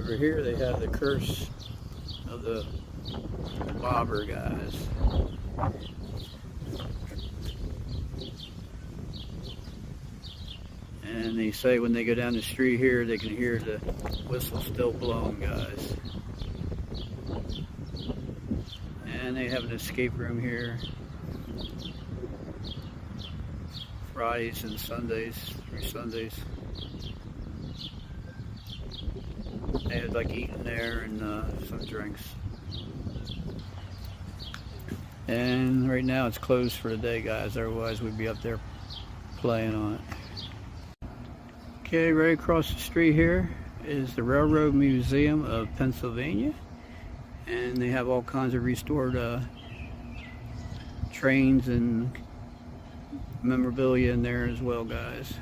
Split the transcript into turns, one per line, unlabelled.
Over here they have the curse of the bobber guys. And they say when they go down the street here, they can hear the whistle still blowing, guys. And they have an escape room here. Fridays and Sundays, through Sundays. They had like eating there and some drinks. And right now it's closed for the day, guys. Otherwise we'd be up there playing on it. Okay, right across the street here is the Railroad Museum of Pennsylvania. And they have all kinds of restored trains and memorabilia in there as well, guys.